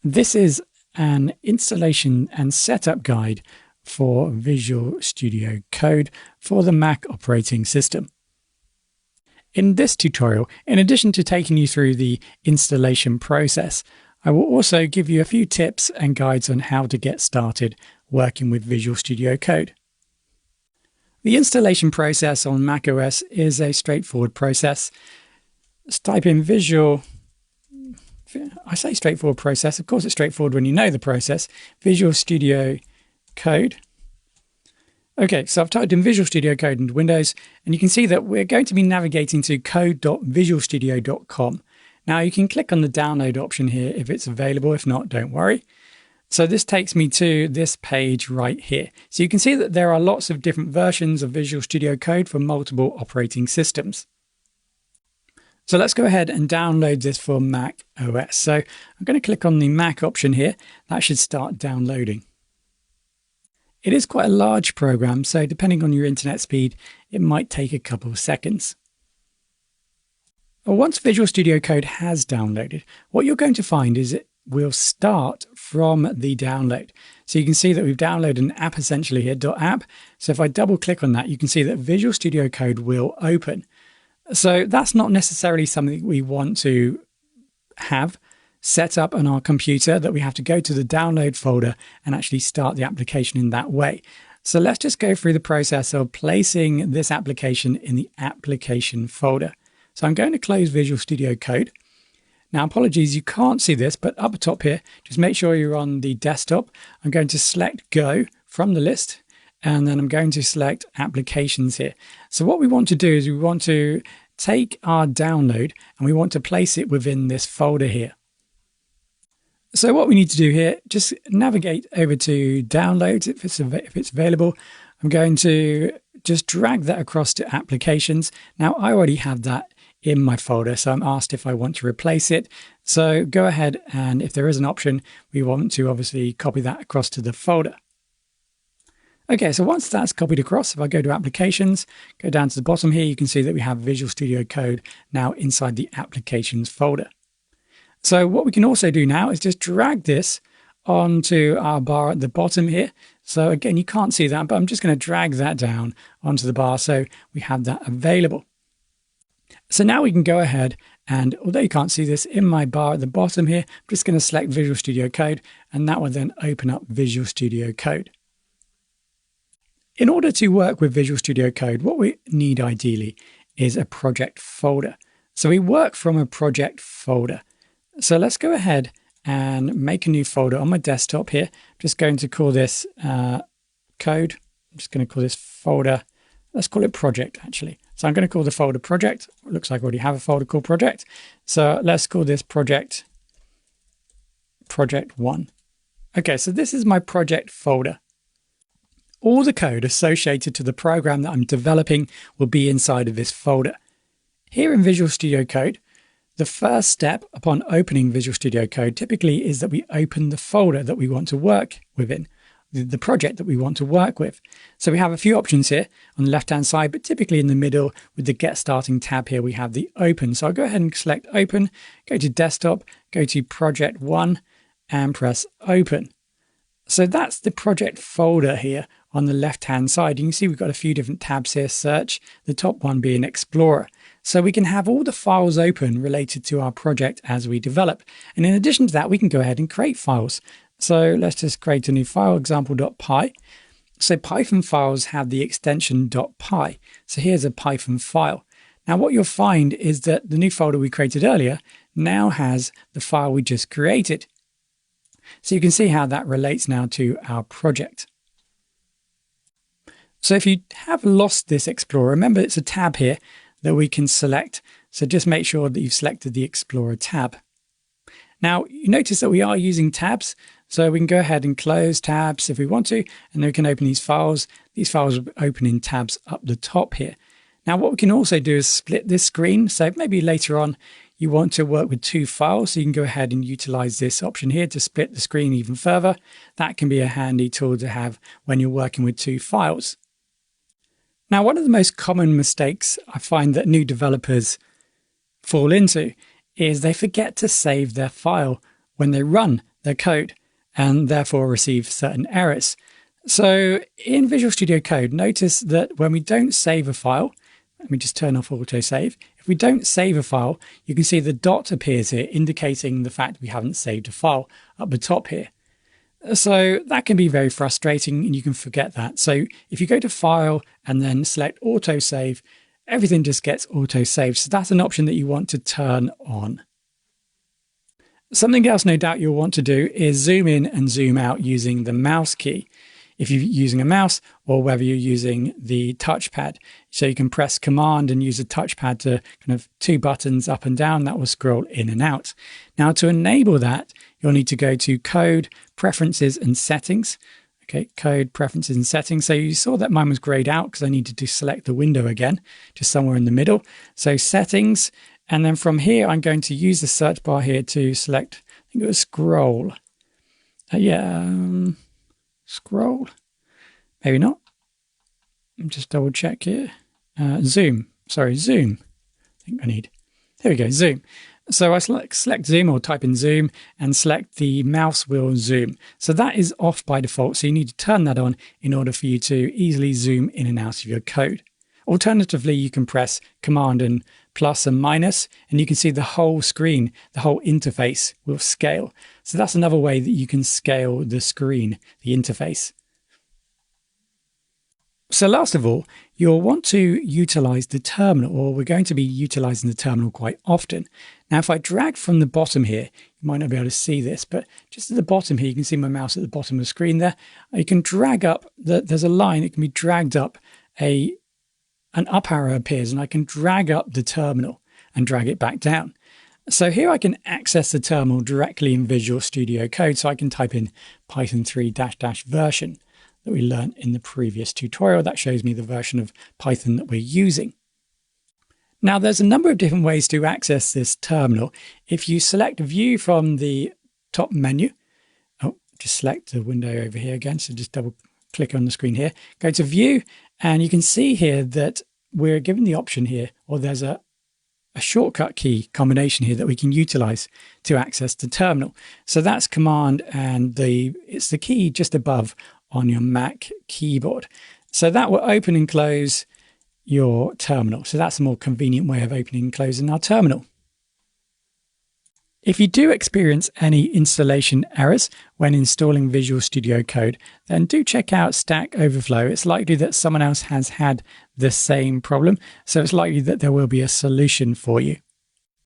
This is an installation and setup guide for Visual Studio Code for the Mac operating system. In this tutorial, in addition to taking you through the installation process, I will also give you a few tips and guides on how to get started working with Visual Studio Code. The installation process on macOS is a straightforward process. Let's type in Visual. I say straightforward process. Of course, it's straightforward when you know the process. Visual Studio Code. Okay, so I've typed in Visual Studio Code into Windows, and you can see that we're going to be navigating to code.visualstudio.com. Now you can click on the download option here if it's available. If not, don't worry. So this takes me to this page right here. So you can see that there are lots of different versions of Visual Studio Code for multiple operating systems. So let's go ahead and download this for Mac OS. So I'm going to click on the Mac option here. That should start downloading. It is quite a large program, so depending on your internet speed, it might take a couple of seconds. Well, once Visual Studio Code has downloaded, what you're going to find is it will start from the download. So you can see that we've downloaded an app essentially here, .app. So if I double click on that, you can see that Visual Studio Code will open. So that's not necessarily something we want to have set up on our computer, that we have to go to the download folder and actually start the application in that way. So let's just go through the process of placing this application in the application folder. So I'm going to close Visual Studio Code. Now, apologies, you can't see this, but up the top here, just make sure you're on the desktop. I'm going to select Go from the list, and then I'm going to select Applications here. So what we want to do is we want to take our download and we want to place it within this folder here. So what we need to do here, just navigate over to Downloads if it's available. I'm going to just drag that across to Applications. Now, I already have that in my folder, so I'm asked if I want to replace it. So go ahead, and if there is an option, we want to obviously copy that across to the folder. Okay, so once that's copied across, if I go to Applications, go down to the bottom here, you can see that we have Visual Studio Code now inside the Applications folder. So what we can also do now is just drag this onto our bar at the bottom here. So again, you can't see that, but I'm just going to drag that down onto the bar so we have that available. So now we can go ahead, and although you can't see this in my bar at the bottom here, I'm just going to select Visual Studio Code, and that will then open up Visual Studio Code. In order to work with Visual Studio Code, what we need ideally is a project folder. So we work from a project folder. So let's go ahead and make a new folder on my desktop here. I'm just going to call this code. I'm just going to call this folder. Let's call it project actually. So I'm going to call the folder project. It looks like I already have a folder called project. So let's call this project 1. Okay, so this is my project folder. All the code associated to the program that I'm developing will be inside of this folder. Here in Visual Studio Code, the first step upon opening Visual Studio Code typically is that we open the folder that we want to work within, the project that we want to work with. So we have a few options here on the left-hand side, but typically in the middle with the Get Starting tab here, we have the Open. So I'll go ahead and select Open, go to Desktop, go to Project 1 and press Open. So that's the project folder here on the left-hand side. You can see we've got a few different tabs here, Search, the top one being Explorer. So we can have all the files open related to our project as we develop. And in addition to that, we can go ahead and create files. So let's just create a new file, example.py. So Python files have the extension .py. So here's a Python file. Now what you'll find is that the new folder we created earlier now has the file we just created. So you can see how that relates now to our project. So if you have lost this Explorer, remember it's a tab here that we can select. So just make sure that you've selected the Explorer tab. Now you notice that we are using tabs. So we can go ahead and close tabs if we want to, and then we can open these files. These files will open in tabs up the top here. Now what we can also do is split this screen. So maybe later on you want to work with two files, so you can go ahead and utilize this option here to split the screen even further. That can be a handy tool to have when you're working with two files. Now, one of the most common mistakes I find that new developers fall into is they forget to save their file when they run their code and therefore receive certain errors. So in Visual Studio Code, notice that when we don't save a file, let me just turn off autosave. If we don't save a file, you can see the dot appears here, indicating the fact we haven't saved a file up the top here. So that can be very frustrating and you can forget that. So if you go to File and then select Autosave, everything just gets autosaved. So that's an option that you want to turn on. Something else no doubt you'll want to do is zoom in and zoom out using the mouse key. If you're using a mouse or whether you're using the touchpad. So you can press Command and use a touchpad to kind of two buttons up and down that will scroll in and out. Now to enable that, you'll need to go to Code, Preferences and Settings. Okay, Code, Preferences and Settings. So you saw that mine was grayed out because I needed to select the window again, just somewhere in the middle. So Settings, and then from here I'm going to use the search bar here to select, I think it was Scroll. Scroll, maybe not. Just double check here. Zoom, I think I need. There we go, Zoom. So I select Zoom or type in Zoom and select the mouse wheel zoom. So that is off by default. So you need to turn that on in order for you to easily zoom in and out of your code. Alternatively, you can press Command and plus and minus, and you can see the whole screen, the whole interface will scale. So that's another way that you can scale the screen, the interface. So last of all, you'll want to utilize the terminal, or we're going to be utilizing the terminal quite often. Now, if I drag from the bottom here, you might not be able to see this, but just at the bottom here, you can see my mouse at the bottom of the screen there. You can drag up, there's a line, it can be dragged up, an up arrow appears, and I can drag up the terminal and drag it back down. So here I can access the terminal directly in Visual Studio Code. So I can type in Python 3 -- version that we learned in the previous tutorial. That shows me the version of Python that we're using. Now there's a number of different ways to access this terminal. If you select View from the top menu, just select the window over here again. So just double click on the screen here, go to View, and you can see here that we're given the option here, or there's a shortcut key combination here that we can utilize to access the terminal. So that's Command and it's the key just above on your Mac keyboard. So that will open and close your terminal. So that's a more convenient way of opening and closing our terminal. If you do experience any installation errors when installing Visual Studio Code, then do check out Stack Overflow. It's likely that someone else has had the same problem, so it's likely that there will be a solution for you.